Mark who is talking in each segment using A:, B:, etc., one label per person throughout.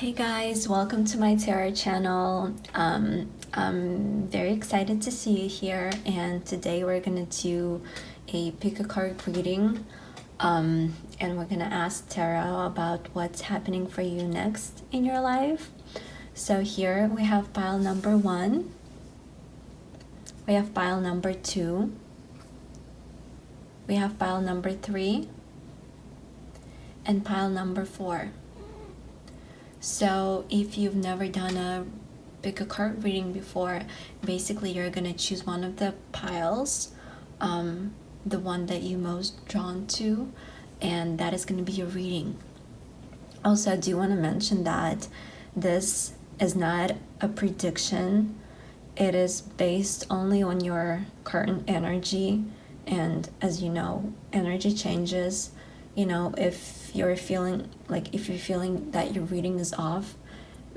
A: Hey guys, welcome to my tarot channel. I'm very excited to see you here, and today we're gonna do a pick a card reading, and we're gonna ask tarot about what's happening for you next in your life. So here we have pile number 1, we have pile number 2, we have pile number 3, and pile number 4. So if you've never done a pick a card reading before, basically you're gonna choose one of the piles, the one that you most drawn to, and that is gonna be your reading. Also, I do want to mention that this is not a prediction. It is based only on your current energy, and as you know, energy changes. You know, if you're feeling that your reading is off,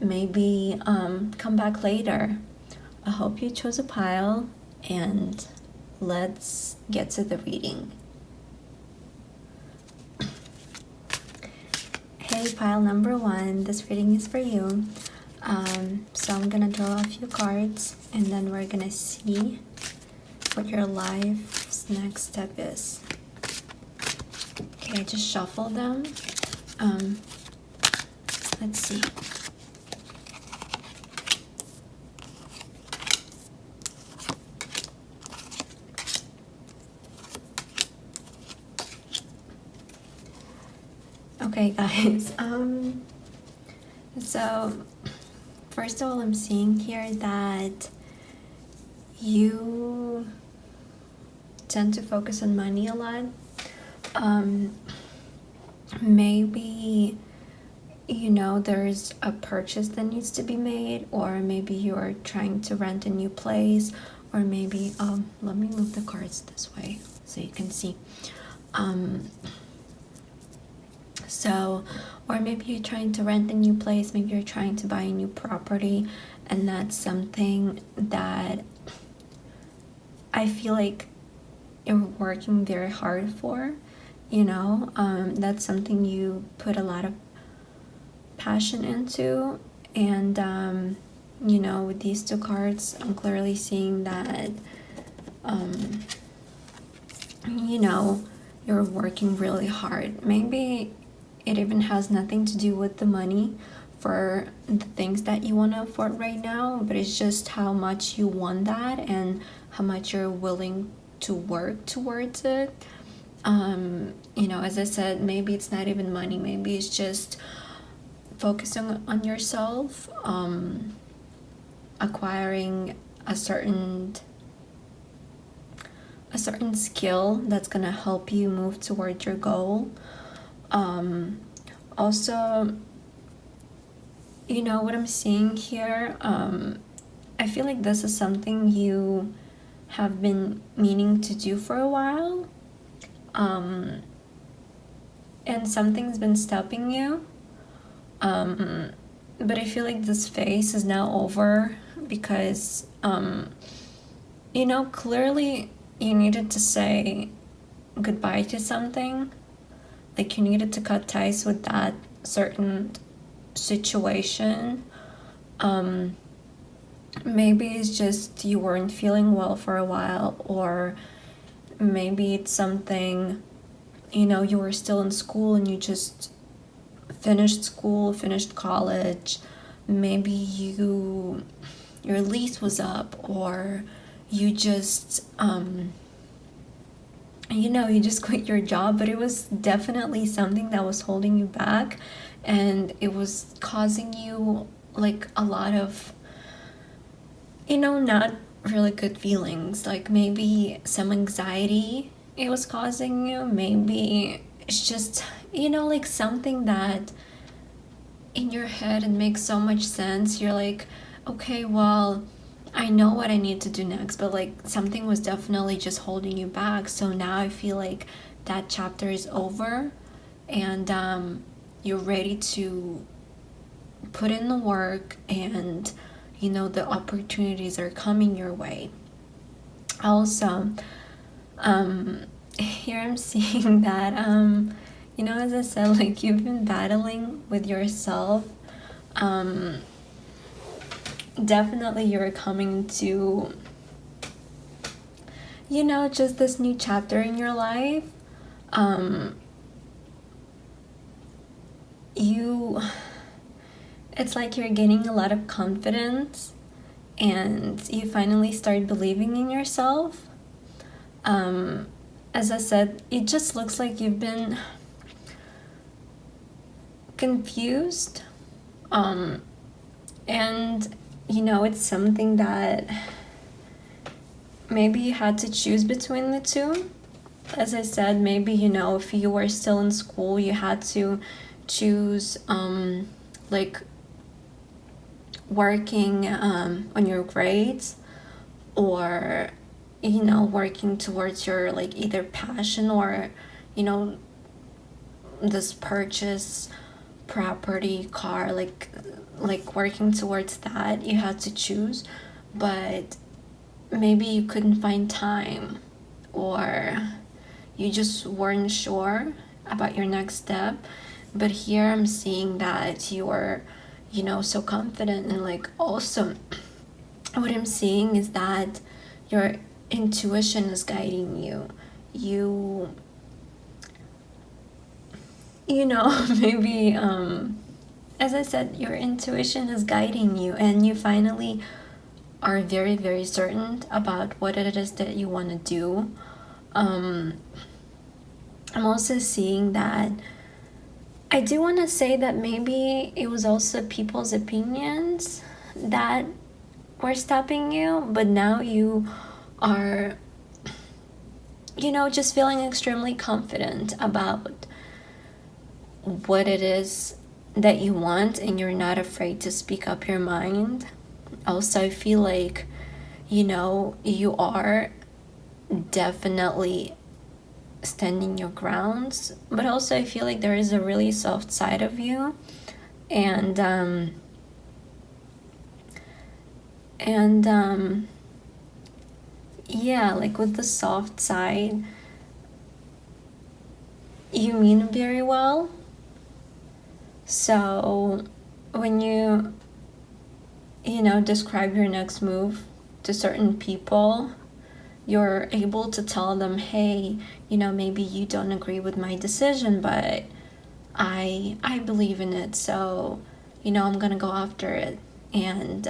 A: maybe come back later. I hope you chose a pile, and let's get to the reading. Hey, pile number 1, this reading is for you. So I'm gonna draw a few cards, and then we're gonna see what your life's next step is. Okay, just shuffle them. Let's see. Okay, guys. So first of all, I'm seeing here that you tend to focus on money a lot. Maybe, you know, there's a purchase that needs to be made, or maybe you're trying to rent a new place, or maybe let me move the cards this way so you can see. Or maybe you're trying to rent a new place, maybe you're trying to buy a new property, and that's something that I feel like you're working very hard for. You know, that's something you put a lot of passion into, and you know, with these two cards, I'm clearly seeing that you know, you're working really hard. Maybe it even has nothing to do with the money for the things that you want to afford right now, but it's just how much you want that and how much you're willing to work towards it. You know, as I said, maybe it's not even money, maybe it's just focusing on yourself, acquiring a certain skill that's gonna help you move toward your goal. Also, you know what I'm seeing here, I feel like this is something you have been meaning to do for a while, and something's been stopping you, but I feel like this phase is now over because you know, clearly you needed to say goodbye to something. Like, you needed to cut ties with that certain situation. Maybe it's just you weren't feeling well for a while, or maybe it's something, you know, you were still in school and you just finished school, finished college. Maybe your lease was up, or you just you know, you just quit your job, but it was definitely something that was holding you back, and it was causing you like a lot of, you know, not really good feelings. Like, maybe some anxiety it was causing you, maybe it's just, you know, like something that in your head it makes so much sense. You're like, okay, well, I know what I need to do next, but like something was definitely just holding you back. So now I feel like that chapter is over, and you're ready to put in the work, and you know, the opportunities are coming your way. Also, here I'm seeing that you know, as I said, like, you've been battling with yourself definitely you're coming to, just this new chapter in your life. It's like you're gaining a lot of confidence and you finally start believing in yourself. As I said, it just looks like you've been confused. And it's something that maybe you had to choose between the two. As I said, maybe, if you were still in school, you had to choose, like, working on your grades, or, working towards your, like, either passion or, this purchase, property, car, like working towards that. You had to choose, but maybe you couldn't find time, or you just weren't sure about your next step. But here I'm seeing that you're, so confident, and like also what I'm seeing is that your intuition is guiding you. Maybe, as I said, your intuition is guiding you, and you finally are very, very certain about what it is that you want to do. I'm also seeing that I do want to say that maybe it was also people's opinions that were stopping you, but now you are, just feeling extremely confident about what it is that you want, and you're not afraid to speak up your mind. Also, I feel like, you are definitely standing your grounds, but also I feel like there is a really soft side of you, and yeah, like with the soft side, you mean very well. So when you describe your next move to certain people, you're able to tell them, hey, maybe you don't agree with my decision, but I believe in it, so I'm gonna go after it. And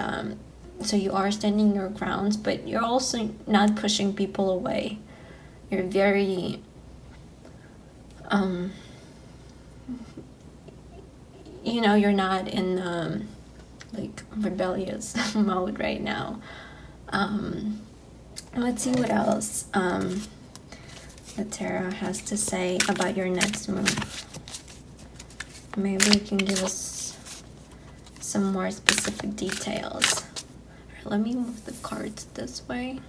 A: so you are standing your grounds, but you're also not pushing people away. You're very you're not in like rebellious mode right now. Let's see what else the tarot has to say about your next move. Maybe it can give us some more specific details. Alright, let me move the cards this way.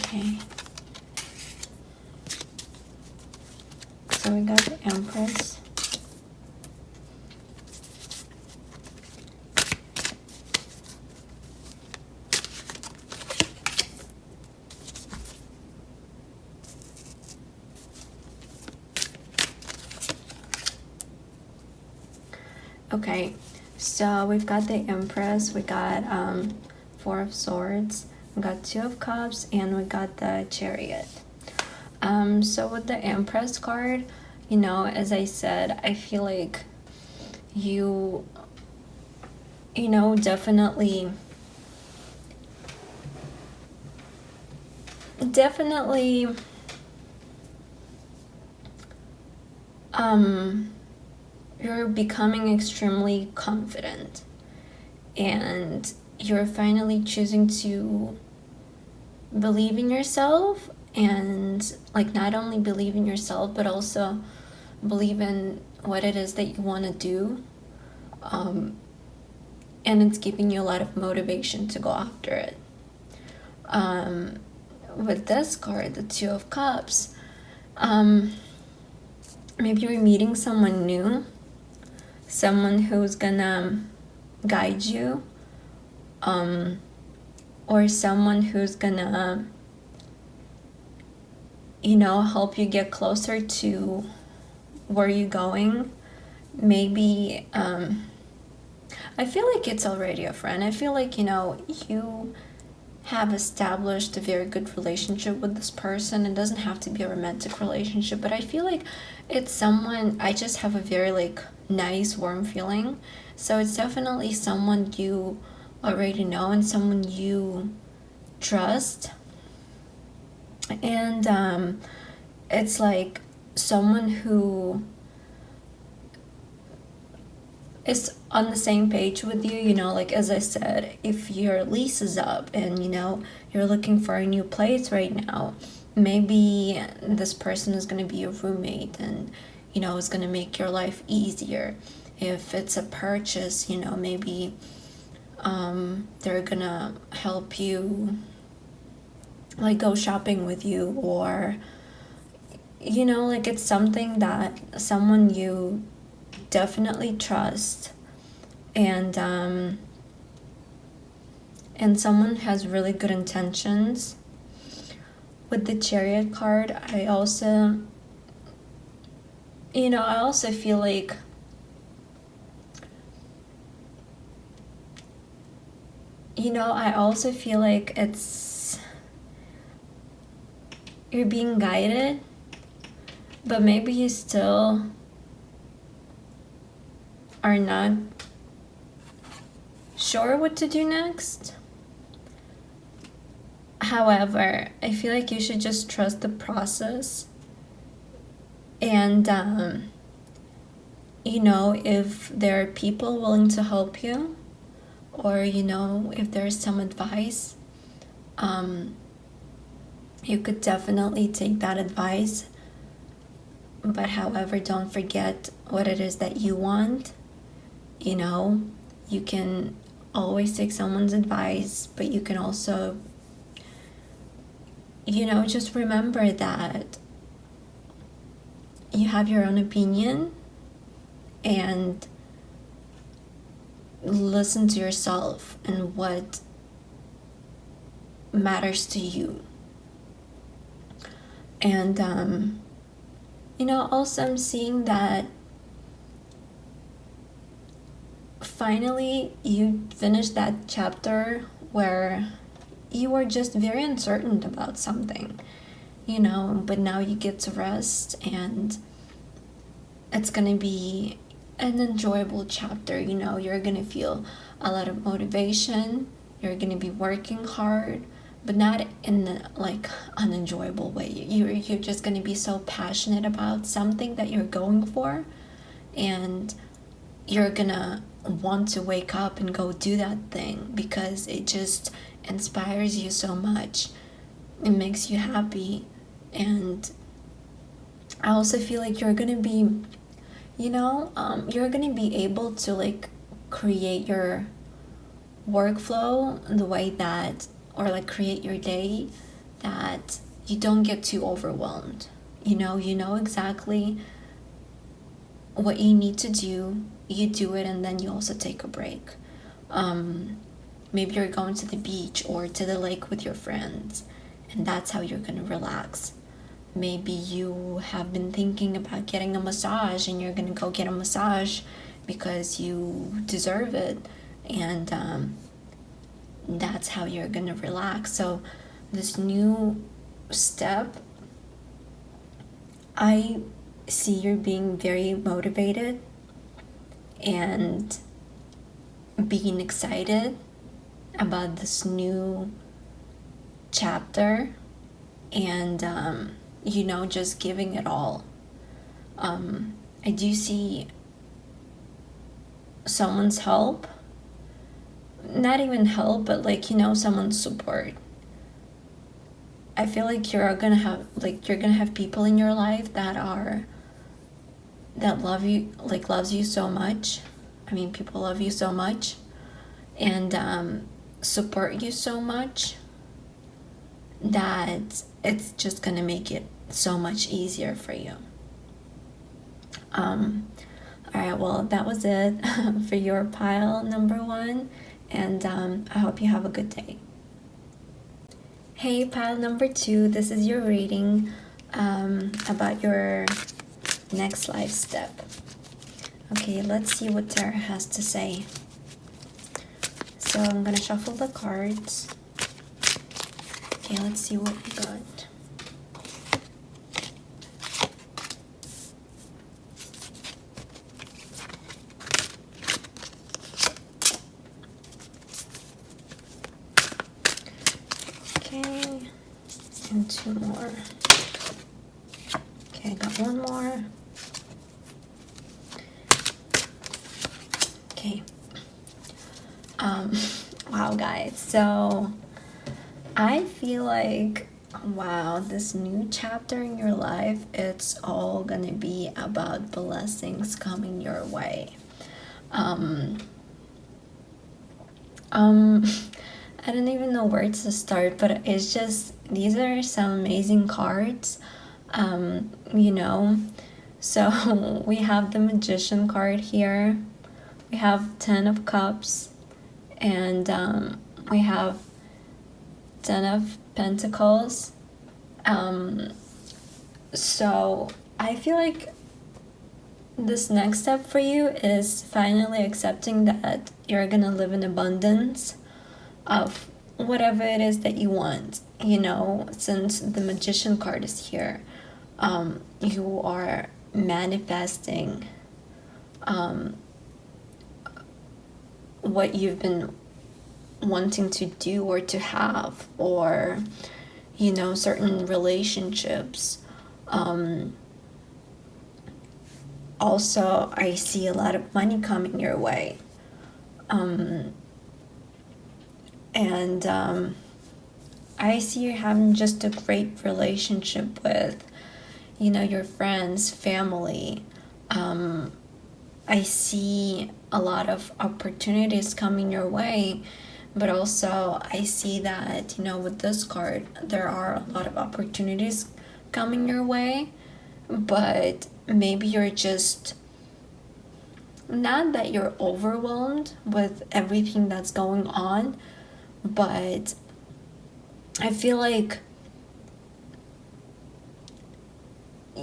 A: Okay. So we got the Empress. Okay, so we've got the Empress, we got Four of Swords, we got Two of Cups, and we got the Chariot. So with the Empress card, as I said, I feel like you definitely you're becoming extremely confident, and you're finally choosing to believe in yourself, and like not only believe in yourself but also believe in what it is that you want to do, and it's giving you a lot of motivation to go after it. With this card, the Two of Cups, maybe you're meeting someone new, someone who's gonna guide you, or someone who's gonna help you get closer to where you're going. Maybe I feel like it's already a friend. I feel like, you have established a very good relationship with this person. It doesn't have to be a romantic relationship, but I feel like it's someone I just have a very like nice, warm feeling. So it's definitely someone you already know and someone you trust. And it's like someone who is on the same page with you, like as I said, if your lease is up and you're looking for a new place right now, maybe this person is going to be your roommate and is going to make your life easier. If it's a purchase, maybe they're going to help you like go shopping with you, or like it's something that someone you definitely trust, and someone has really good intentions. With the Chariot card, I also feel like it's you're being guided, but maybe you still are not sure what to do next. However, I feel like you should just trust the process. And, if there are people willing to help you, or, if there's some advice, you could definitely take that advice. But however, don't forget what it is that you want. You can always take someone's advice, but you can also, just remember that you have your own opinion and listen to yourself and what matters to you. And, also I'm seeing that finally you finished that chapter where you were just very uncertain about something, but now you get to rest, and it's gonna be an enjoyable chapter. You're gonna feel a lot of motivation, you're gonna be working hard, but not in the like unenjoyable way. You're just gonna be so passionate about something that you're going for, and you're gonna want to wake up and go do that thing because it just inspires you so much. It makes you happy. And I also feel like you're gonna be you're gonna be able to like create your workflow the way that, or like create your day that you don't get too overwhelmed. You know exactly what you need to do, you do it, and then you also take a break. Maybe you're going to the beach or to the lake with your friends, and that's how you're gonna relax. Maybe you have been thinking about getting a massage, and you're gonna go get a massage because you deserve it, and that's how you're gonna relax. So this new step, I see you being very motivated and being excited about this new chapter, and just giving it all. I do see someone's help, not even help, but like someone's support. I feel like you're gonna have people in your life that love you, like loves you so much. I mean, people love you so much, and support you so much that it's just gonna make it so much easier for you. All right, well, that was it for your pile number 1, and I hope you have a good day. Hey, pile number 2, this is your reading about your next life step. Okay, let's see what Tarot has to say. So I'm gonna shuffle the cards. Okay, let's see what we got. Okay, and two more. Okay, I got one more. Okay. Wow, guys. So I feel like, wow, this new chapter in your life, it's all gonna be about blessings coming your way. I don't even know where to start, but it's just, these are some amazing cards, you know. So we have the Magician card here, we have 10 of Cups, and we have 10 of Pentacles. So I feel like this next step for you is finally accepting that you're gonna live in abundance of whatever it is that you want. You know, since the Magician card is here, you are manifesting what you've been wanting to do or to have, or, you know, certain relationships. Also, I see a lot of money coming your way. I see you having just a great relationship with, you know, your friends, family. I see a lot of opportunities coming your way, but also I see that, you know, with this card, there are a lot of opportunities coming your way, but maybe you're just, not that you're overwhelmed with everything that's going on, but I feel like,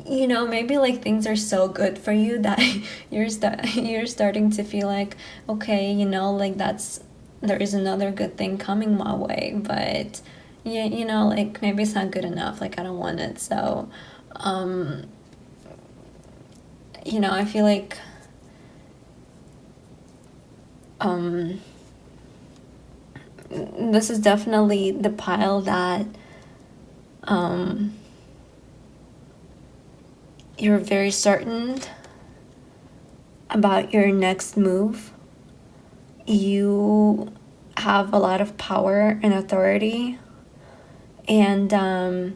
A: you know, maybe like things are so good for you that you're starting to feel like, okay, you know, like there is another good thing coming my way, but yeah, you know, like maybe it's not good enough, like I don't want it. So you know, I feel like this is definitely the pile that you're very certain about your next move. You have a lot of power and authority, and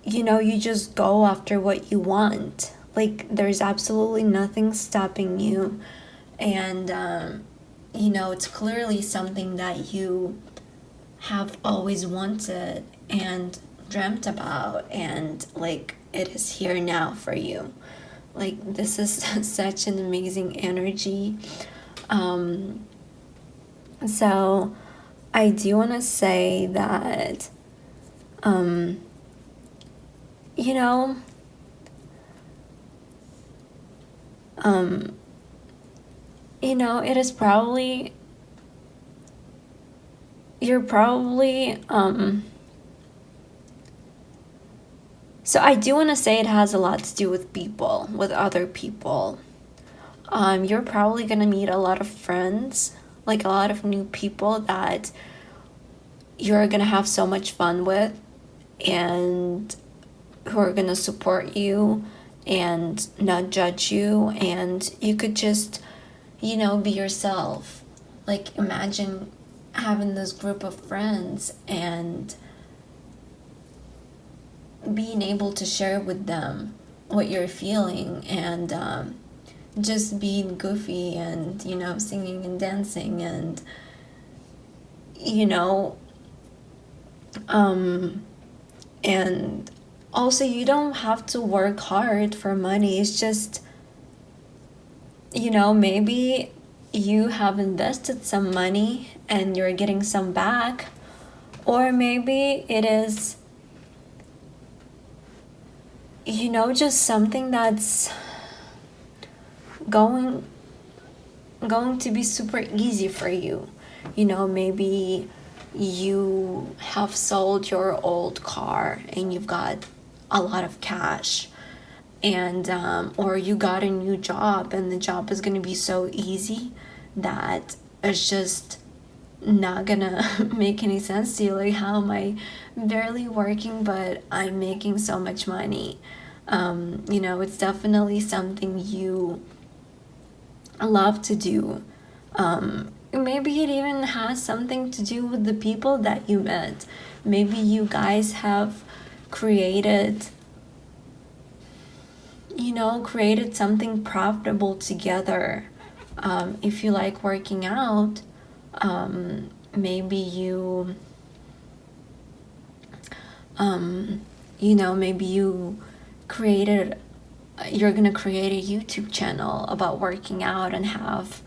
A: you know, you just go after what you want. Like there's absolutely nothing stopping you, and you know, it's clearly something that you have always wanted and dreamt about, and like it is here now for you. Like this is such an amazing energy. So I do want to say that you know, you know, it is probably, you're probably so I do want to say it has a lot to do with people, with other people. You're probably gonna meet a lot of friends, like a lot of new people that you're gonna have so much fun with, and who are gonna support you and not judge you, and you could just, you know, be yourself. Like imagine having this group of friends and being able to share with them what you're feeling, and just being goofy and, you know, singing and dancing, and, you know, and also you don't have to work hard for money. It's just, you know, maybe you have invested some money and you're getting some back, or maybe it is, just something that's going to be super easy for you. Maybe you have sold your old car and you've got a lot of cash, and or you got a new job and the job is going to be so easy that it's just not gonna make any sense to you. Like, how am I barely working but I'm making so much money? It's definitely something you love to do. Maybe it even has something to do with the people that you met. Maybe you guys have created something profitable together. If you like working out, maybe you maybe you're gonna create a YouTube channel about working out and have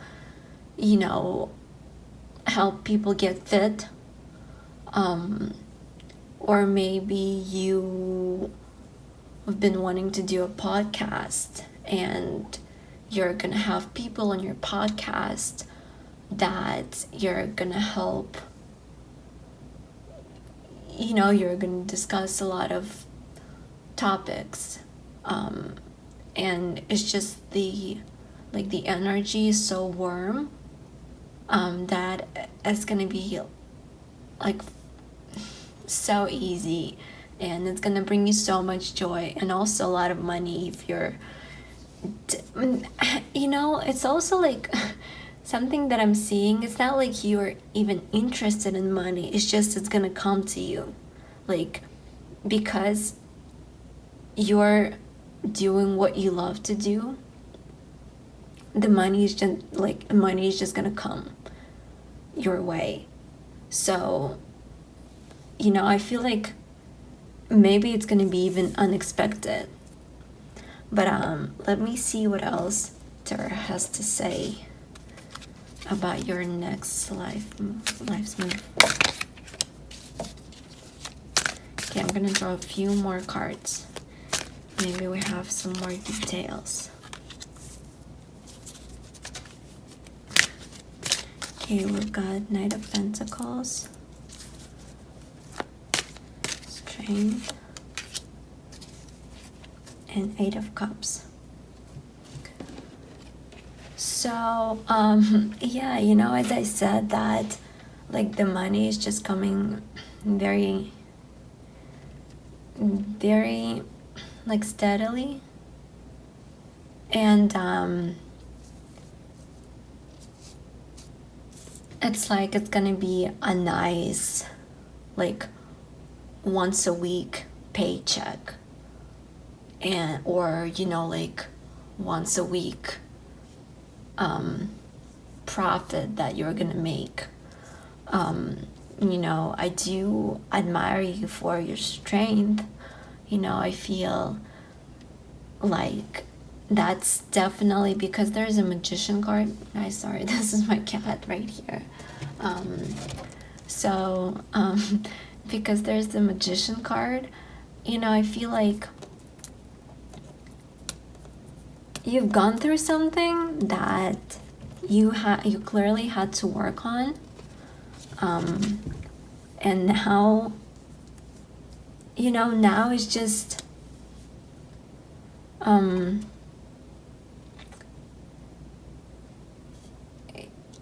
A: help people get fit. Or maybe you have been wanting to do a podcast and you're gonna have people on your podcast that you're gonna help. You're gonna discuss a lot of topics, and it's just the energy is so warm, that it's gonna be like so easy, and it's gonna bring you so much joy and also a lot of money if you're it's also like something that I'm seeing. It's not like you're even interested in money, it's just it's gonna come to you, like, because you're doing what you love to do. The money is just gonna come your way. So I feel like maybe it's gonna be even unexpected. But let me see what else Tarot has to say about your next life's move. Okay, I'm gonna draw a few more cards. Maybe we have some more details. Okay, we've got Knight of Pentacles, Strength, and Eight of Cups. So, yeah, as I said, that like the money is just coming very, very like steadily, and it's like it's gonna be a nice, like, once a week paycheck, or like once a week profit that you're gonna make. I do admire you for your strength. I feel like that's definitely because there's a Magician card. Sorry, this is my cat right here. Because there's the Magician card, I feel like you've gone through something that you clearly had to work on, and now now it's just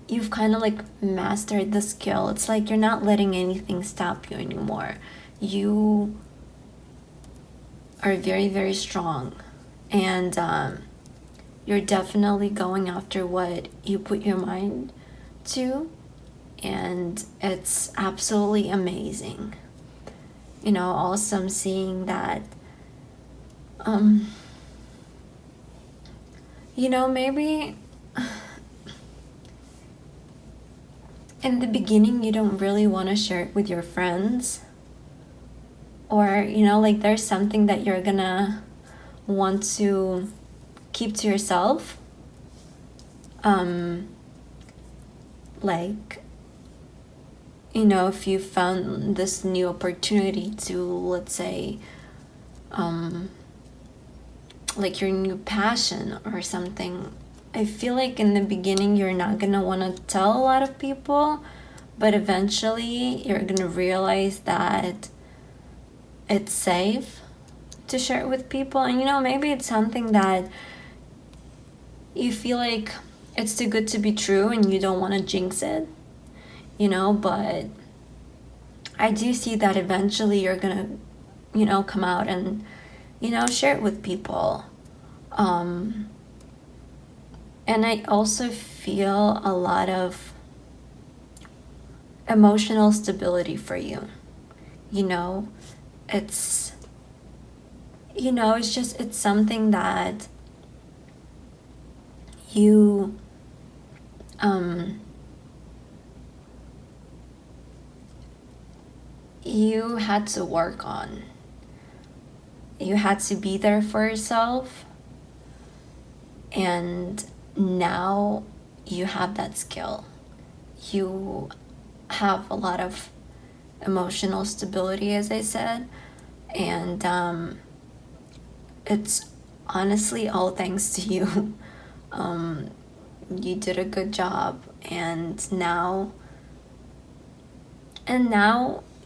A: you've kind of like mastered the skill. It's like you're not letting anything stop you anymore. You are very, very strong, and you're definitely going after what you put your mind to, and it's absolutely amazing. Also I'm seeing that maybe in the beginning you don't really want to share it with your friends, or like there's something that you're gonna want to keep to yourself, like if you found this new opportunity to, let's say, like your new passion or something, I feel like in the beginning you're not gonna want to tell a lot of people, but eventually you're gonna realize that it's safe to share it with people. And maybe it's something that you feel like it's too good to be true and you don't want to jinx it, but I do see that eventually you're gonna come out and share it with people. And I also feel a lot of emotional stability for you. It's it's something that you you had to work on. You had to be there for yourself, and now you have that skill. You have a lot of emotional stability, as I said, and it's honestly all thanks to you. You did a good job, and now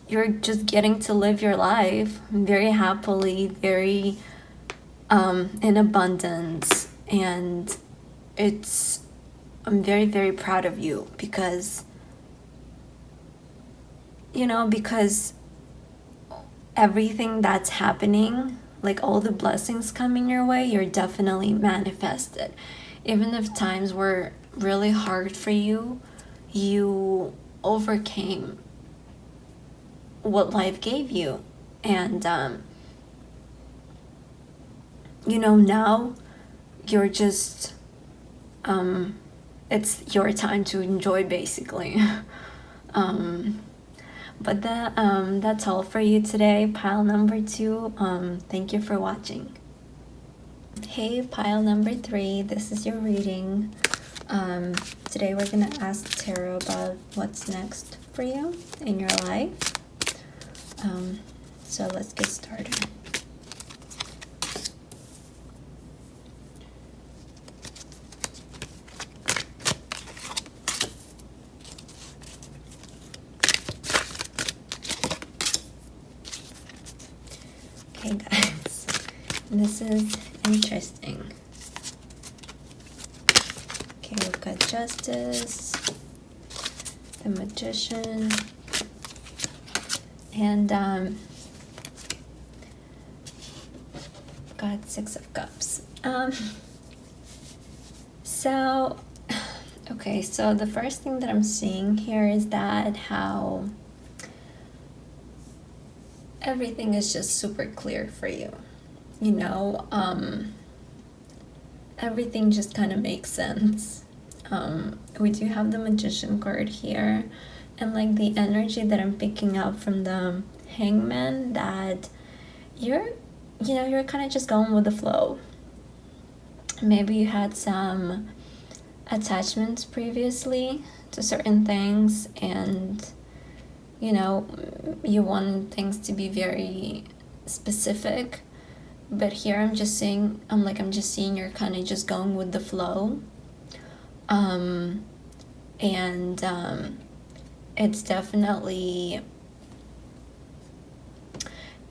A: you're just getting to live your life very happily, very in abundance, and I'm very, very proud of you because everything that's happening, like all the blessings coming your way, you're definitely manifested. Even if times were really hard for you, you overcame what life gave you. And now you're just it's your time to enjoy, basically. But that's all for you today, pile number 2. Thank you for watching. Hey, pile number 3, this is your reading. Today we're gonna ask tarot about what's next for you in your life. So let's get started. Okay, guys, this is interesting. Okay, we've got Justice, the Magician, and got 6 of Cups. So okay, so the first thing that I'm seeing here is that how everything is just super clear for you. Everything just kind of makes sense. We do have the Magician card here, and like the energy that I'm picking up from the Hangman, that you're kind of just going with the flow. Maybe you had some attachments previously to certain things, and you want things to be very specific, but here I'm just seeing you're kind of just going with the flow. And it's definitely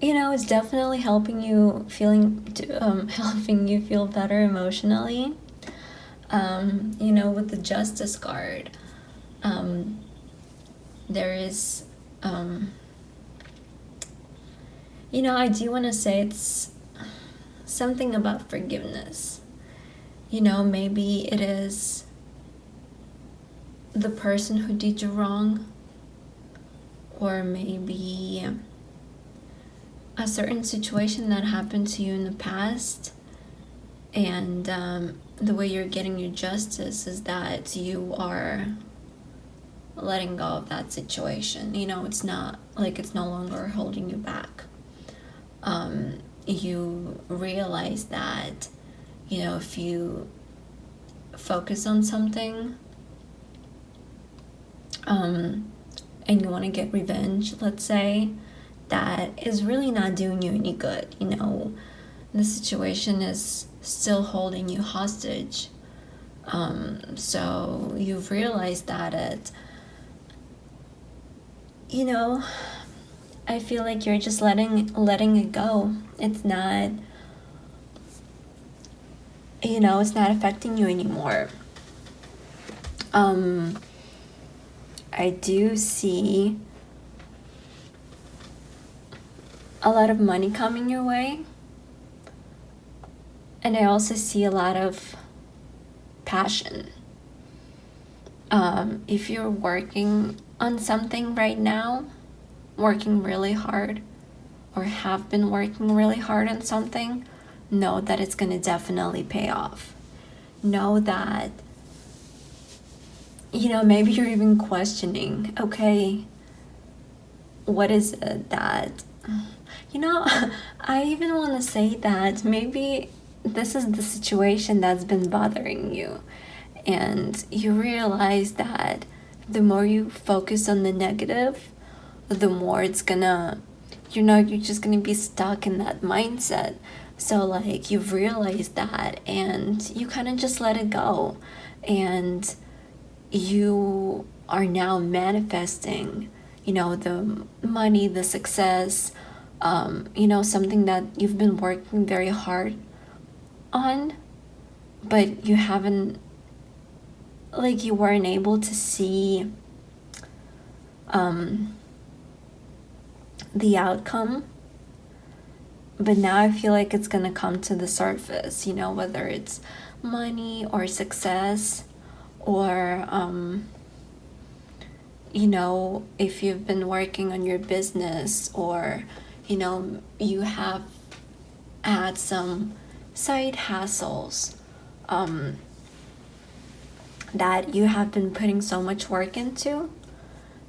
A: it's definitely helping you helping you feel better emotionally. With the Justice card, there is I do want to say it's something about forgiveness. Maybe it is the person who did you wrong, or maybe a certain situation that happened to you in the past, and the way you're getting your justice is that you are letting go of that situation. It's not like it's no longer holding you back. You realize that if you focus on something and you want to get revenge, let's say, that is really not doing you any good. the situation is still holding you hostage. So you've realized that I feel like you're just letting it go. It's not, it's not affecting you anymore. I do see a lot of money coming your way. And I also see a lot of passion. If you're working on something right now, working really hard, or have been working really hard on something, know that it's going to definitely pay off. Know that, maybe you're even questioning, okay, what is it that, I even want to say that maybe this is the situation that's been bothering you. And you realize that the more you focus on the negative, the more it's gonna, you're just gonna be stuck in that mindset. So like you've realized that and you kind of just let it go. And you are now manifesting, the money, the success, something that you've been working very hard on, but you haven't, like you weren't able to see the outcome. But now I feel like it's gonna come to the surface, whether it's money or success, or if you've been working on your business, or you have had some side hustles that you have been putting so much work into.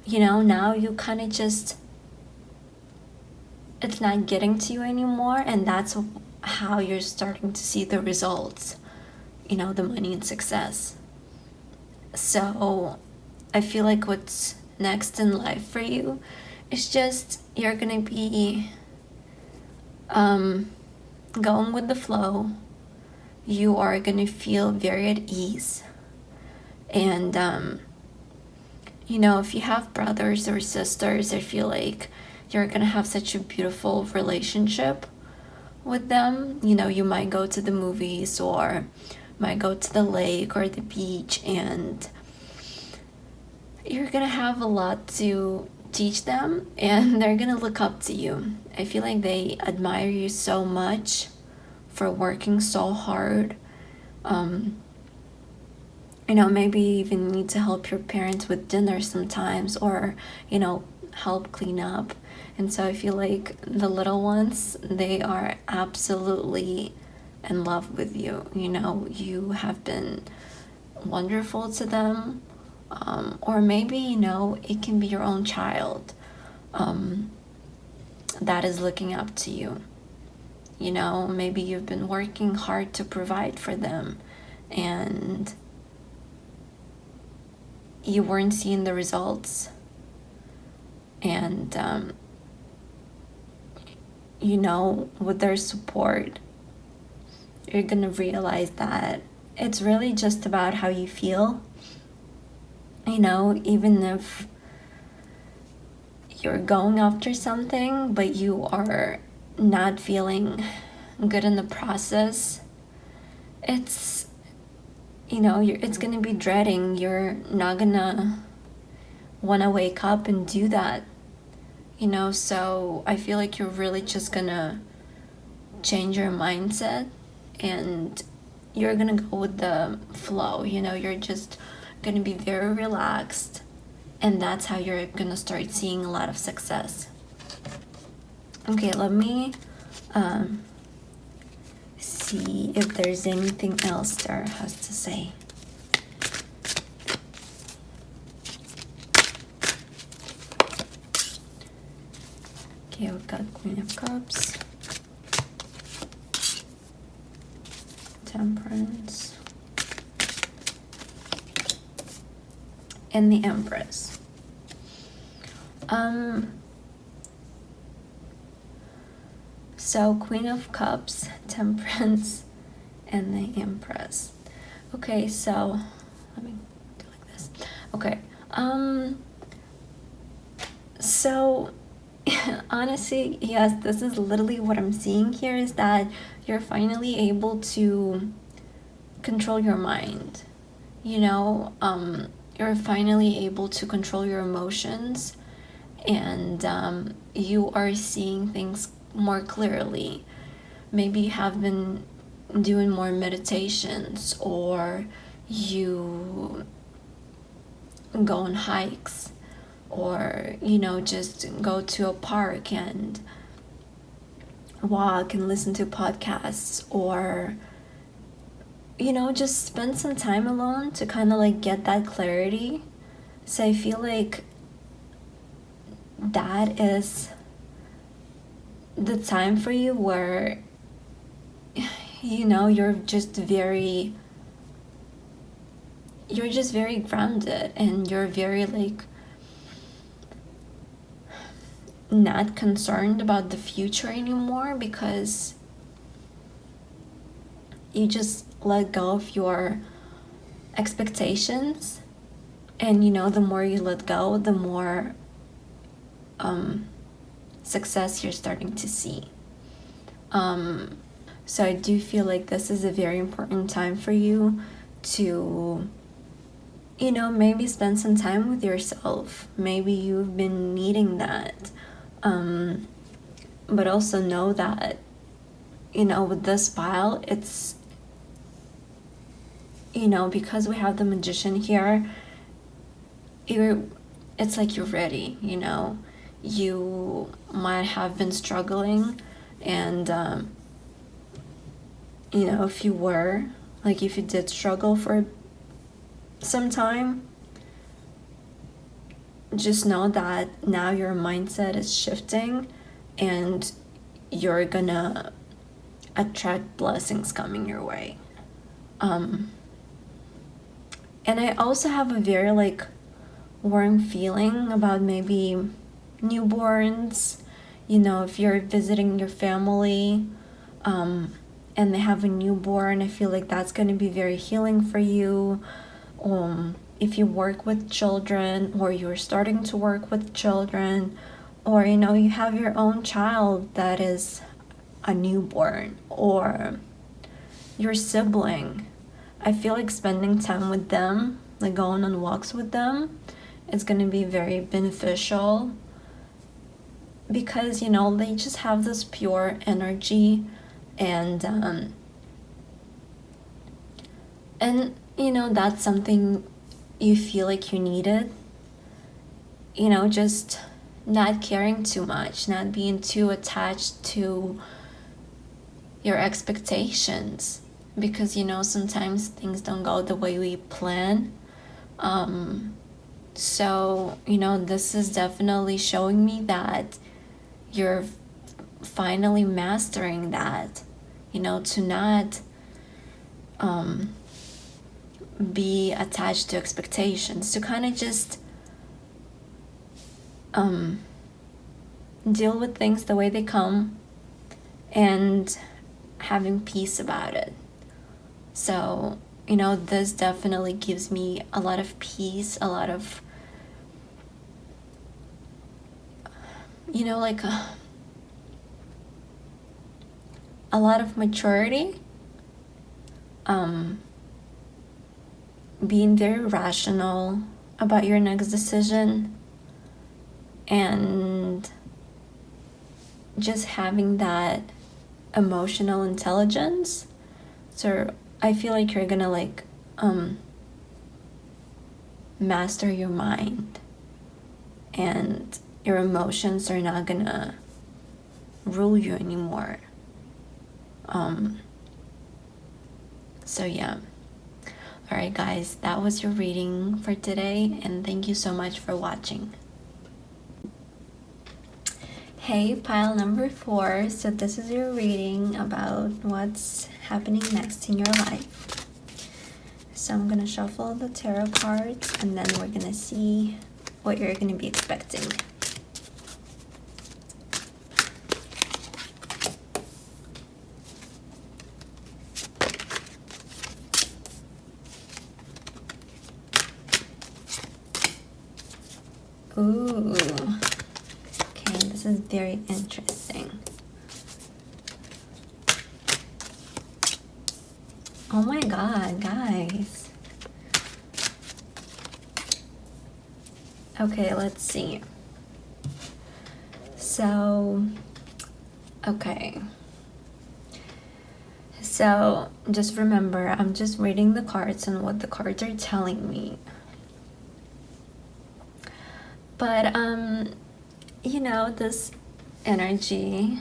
A: Now you kind of just, it's not getting to you anymore, and that's how you're starting to see the results, the money and success. So I feel like what's next in life for you is just, you're gonna be going with the flow. You are gonna feel very at ease. And if you have brothers or sisters, I feel like you're gonna have such a beautiful relationship with them. You might go to the movies, or might go to the lake or the beach, and you're gonna have a lot to teach them, and they're gonna look up to you. I feel like they admire you so much for working so hard. Maybe you even need to help your parents with dinner sometimes, or help clean up. And so I feel like the little ones, they are absolutely in love with you. You have been wonderful to them. Or maybe it can be your own child that is looking up to you. Maybe you've been working hard to provide for them, and you weren't seeing the results. And with their support, you're gonna realize that it's really just about how you feel. Even if you're going after something but you are not feeling good in the process, it's it's gonna be dreading. You're not gonna want to wake up and do that. So I feel like you're really just gonna change your mindset, and you're gonna go with the flow. You're just gonna be very relaxed, and that's how you're gonna start seeing a lot of success. Okay, let me see if there's anything else Tarot has to say. Okay, we've got Queen of Cups, Temperance, and the Empress. So Queen of Cups, Temperance, and the Empress. Okay, so let me do like this. Okay. So honestly, yes, this is literally what I'm seeing here, is that you're finally able to control your mind. You're finally able to control your emotions, and you are seeing things more clearly. Maybe you have been doing more meditations, or you go on hikes, or just go to a park and walk and listen to podcasts, or just spend some time alone to kind of like get that clarity. So I feel like that is the time for you where you're just very grounded, and you're very like not concerned about the future anymore, because you just let go of your expectations. And the more you let go, the more success you're starting to see. So I do feel like this is a very important time for you to maybe spend some time with yourself. Maybe you've been needing that. But also know that with this pile, it's because we have the Magician here, it's like you're ready. You might have been struggling, and if you did struggle for some time, just know that now your mindset is shifting, and you're gonna attract blessings coming your way. And I also have a very like warm feeling about maybe newborns. If you're visiting your family and they have a newborn, I feel like that's going to be very healing for you. If you work with children, or you're starting to work with children, or you have your own child that is a newborn, or your sibling, I feel like spending time with them, like going on walks with them, it's going to be very beneficial, because they just have this pure energy, and that's something you feel like you needed. Just not caring too much, not being too attached to your expectations, because sometimes things don't go the way we plan. So this is definitely showing me that you're finally mastering that, to not be attached to expectations, to kind of just deal with things the way they come, and having peace about it. So this definitely gives me a lot of peace, a lot of like a lot of maturity, being very rational about your next decision, and just having that emotional intelligence. So I feel like you're gonna like master your mind, and your emotions are not gonna rule you anymore. So yeah. Alright guys, that was your reading for today, and thank you so much for watching. Hey, pile number 4. So this is your reading about what's happening next in your life. So I'm gonna shuffle the tarot cards, and then we're gonna see what you're gonna be expecting. Ooh. Okay, this is very interesting. Oh my god, guys. Okay, let's see. So, okay. So, just remember, I'm just reading the cards and what the cards are telling me. But, you know, this energy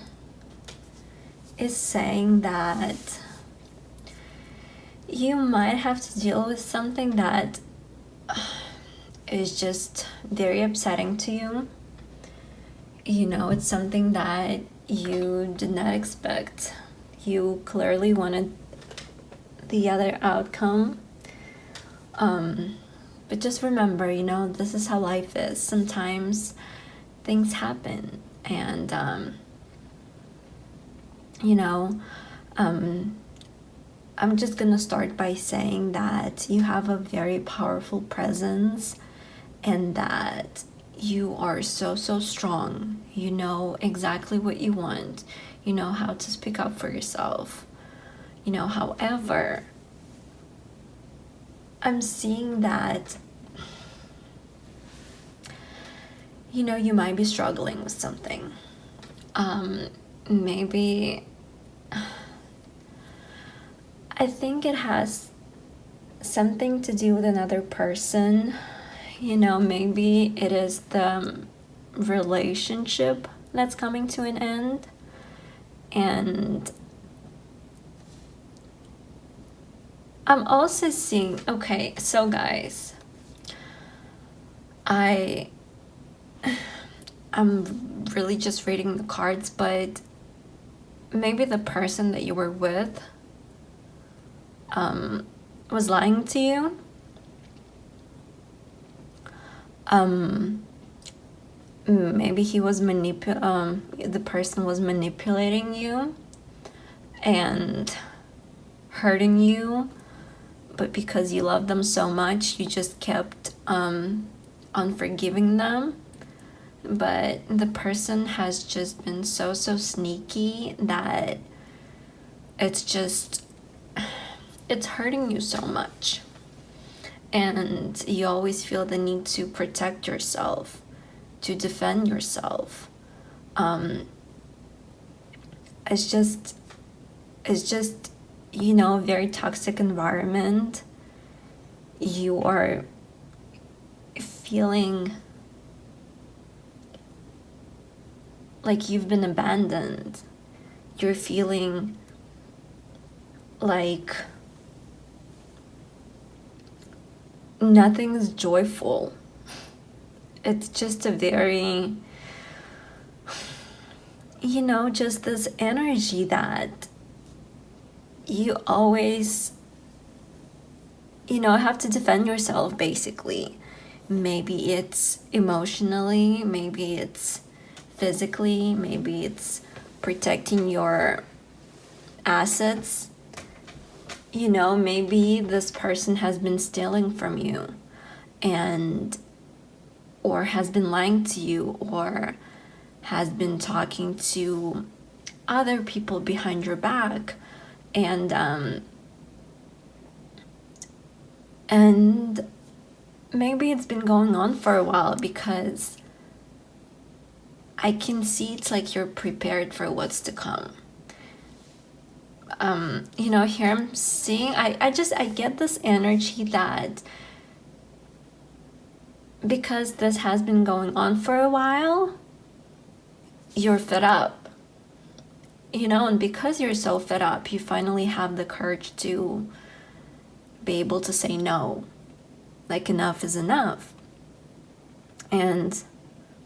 A: is saying that you might have to deal with something that is just very upsetting to you. You know, it's something that you did not expect. You clearly wanted the other outcome. But just remember, you know, this is how life is. Sometimes things happen, and you know, I'm just gonna start by saying that you have a very powerful presence, and that you are so strong. You know exactly what you want. You know how to speak up for yourself. You know, however, I'm seeing that, you know, you might be struggling with something. Maybe, I think it has something to do with another person. You know, maybe it is the relationship that's coming to an end. And I'm also seeing, okay, so guys, I'm really just reading the cards, but maybe the person that you were with was lying to you. Maybe he was the person was manipulating you and hurting you, but because you love them so much, you just kept unforgiving them. But the person has just been so sneaky that it's hurting you so much, and you always feel the need to protect yourself, to defend yourself. It's just, you know, a very toxic environment. You are feeling like you've been abandoned. You're feeling like nothing's joyful. It's just a very, you know, just this energy that you always, you know, have to defend yourself, basically. Maybe it's emotionally, maybe it's physically, maybe it's protecting your assets. You know, maybe this person has been stealing from you, and or has been lying to you, or has been talking to other people behind your back, and maybe it's been going on for a while, because I can see it's like you're prepared for what's to come. You know, here I'm seeing, I get this energy that because this has been going on for a while, you're fed up. You know, and because you're so fed up, you finally have the courage to be able to say no. Like, enough is enough. And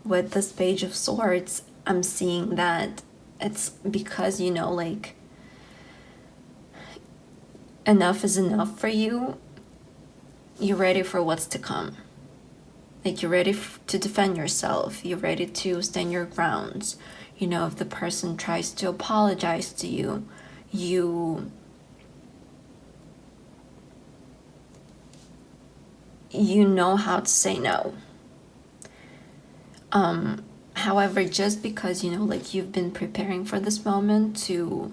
A: with this Page of Swords, I'm seeing that it's because, you know, like, enough is enough for you. You're ready for what's to come. Like, you're ready to defend yourself. You're ready to stand your grounds. You know, if the person tries to apologize to you, you know how to say no. However, just because, like you've been preparing for this moment to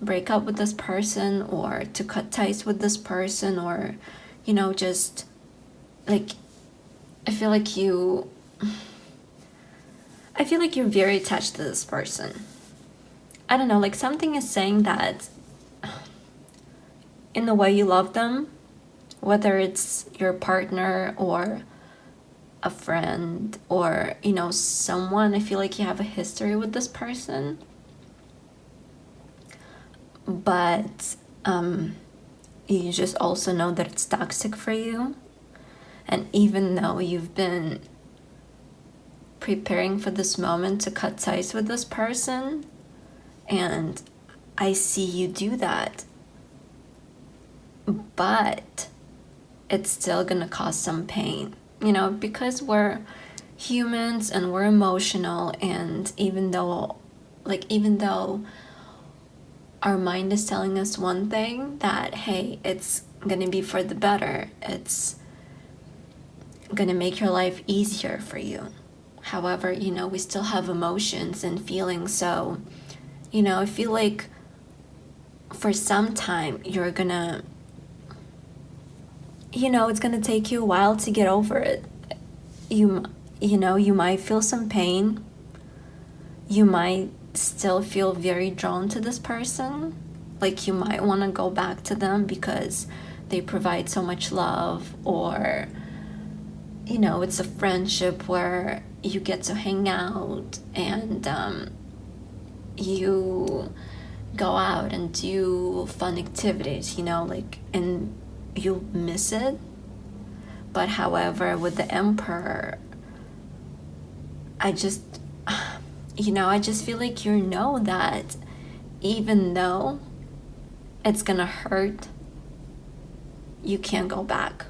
A: break up with this person or to cut ties with this person, or, just like, I feel like you're very attached to this person. I don't know, like something is saying that in the way you love them, whether it's your partner or a friend or, someone, I feel like you have a history with this person. But you just also know that it's toxic for you. And even though you've been preparing for this moment to cut ties with this person, and I see you do that, but it's still gonna cause some pain, because we're humans and we're emotional, and even though our mind is telling us one thing, that hey, it's gonna be for the better, it's gonna make your life easier for you. However, we still have emotions and feelings, so I feel like for some time you're gonna, it's gonna take you a while to get over it. You might feel some pain, you might still feel very drawn to this person, like you might want to go back to them because they provide so much love, or it's a friendship where you get to hang out and you go out and do fun activities, and you miss it. But however, with the Emperor, I just feel like that even though it's gonna hurt, you can't go back.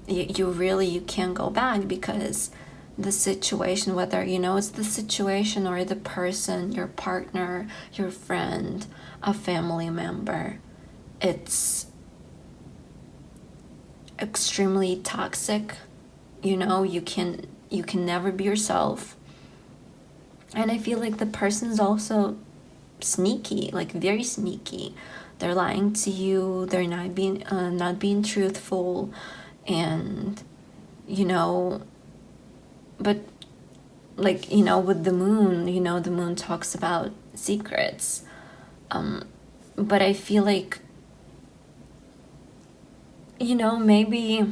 A: You can't go back, because the situation, whether it's the situation or the person, your partner, your friend, a family member, it's extremely toxic. You can never be yourself. And I feel like the person's also sneaky, like very sneaky. They're lying to you, they're not being truthful, and but like with the moon, the moon talks about secrets, but I feel like maybe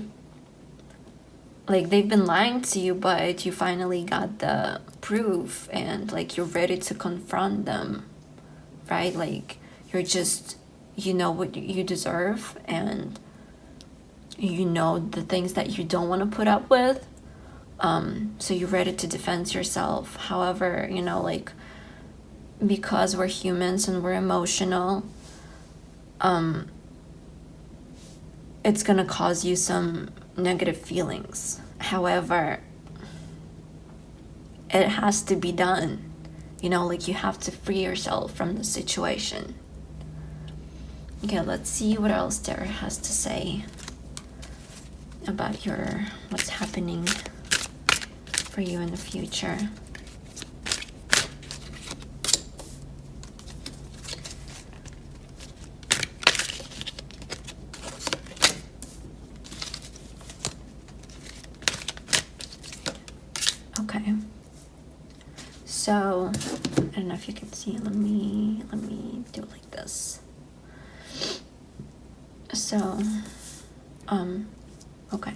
A: like they've been lying to you, but you finally got the proof, and like you're ready to confront them, right? Like you're just what you deserve, and the things that you don't want to put up with, so you're ready to defend yourself. However, like because we're humans and we're emotional, it's gonna cause you some negative feelings. However, it has to be done. Like you have to free yourself from the situation. Okay, let's see what else Tarot has to say about what's happening for you in the future. Okay. So, I don't know if you can see. Let me do it like this. So, okay.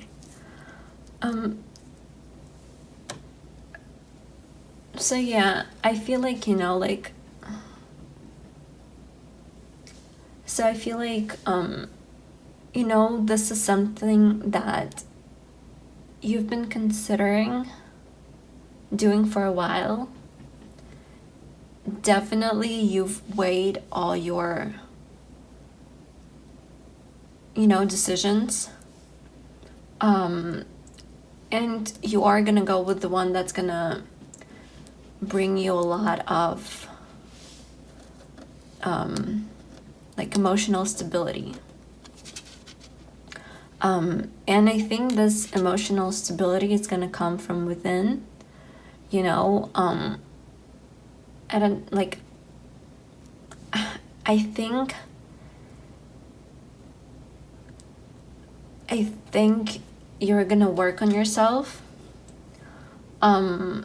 A: So yeah, I feel like, so I feel like, this is something that you've been considering doing for a while. Definitely you've weighed all your, decisions. And you are gonna go with the one that's gonna bring you a lot of like emotional stability. And I think this emotional stability is going to come from within, you know. I don't like, I think you're gonna work on yourself. I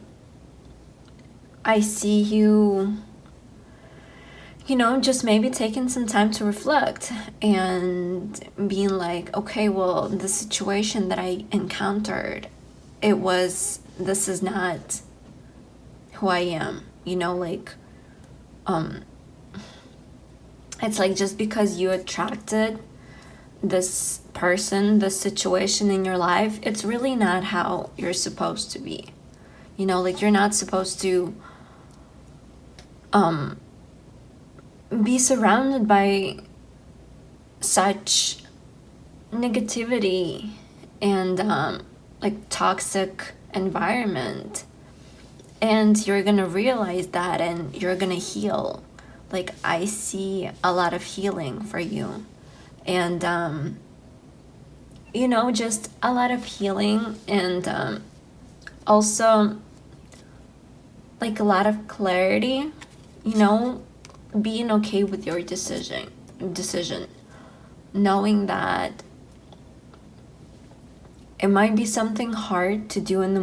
A: see you, just maybe taking some time to reflect and being like, okay, well, the situation that I encountered, this is not who I am, it's like, just because you attracted this person, this situation in your life, it's really not how you're supposed to be. You're not supposed to be surrounded by such negativity and toxic environment. And you're gonna realize that, and you're gonna heal. I see a lot of healing for you. And just a lot of healing, and also a lot of clarity, being okay with your decision, knowing that it might be something hard to do in the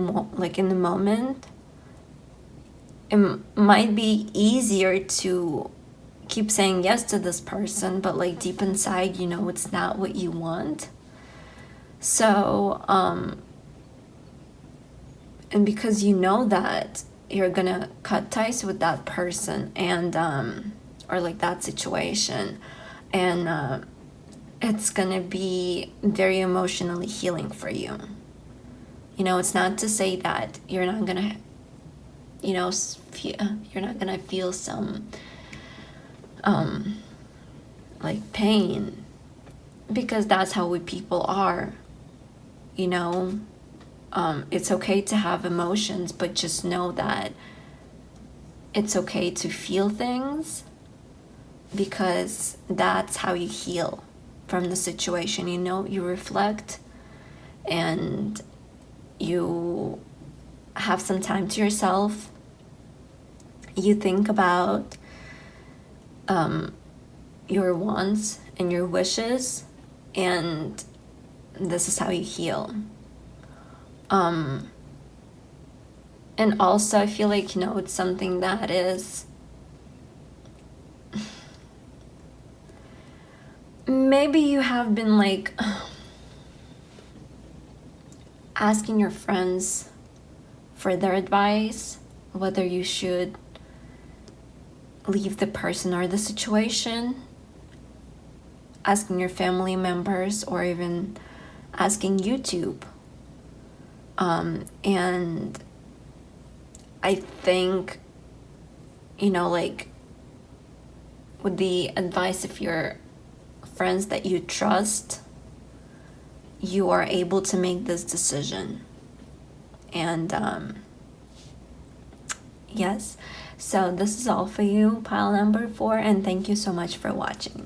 A: moment. It might be easier to keep saying yes to this person, but deep inside, it's not what you want. So and because that you're gonna cut ties with that person, and or that situation, and it's gonna be very emotionally healing for you. It's not to say that you're not gonna you're not gonna feel some pain, because that's how we people are. It's okay to have emotions, but just know that it's okay to feel things, because that's how you heal from the situation. You reflect, and you have some time to yourself. You think about your wants and your wishes, and this is how you heal. And also, I feel like, it's something that is maybe you have been asking your friends for their advice, whether you should leave the person or the situation, asking your family members, or even asking YouTube. And I think, with the advice of your friends that you trust, you are able to make this decision. And yes, so this is all for you, pile number 4, and thank you so much for watching.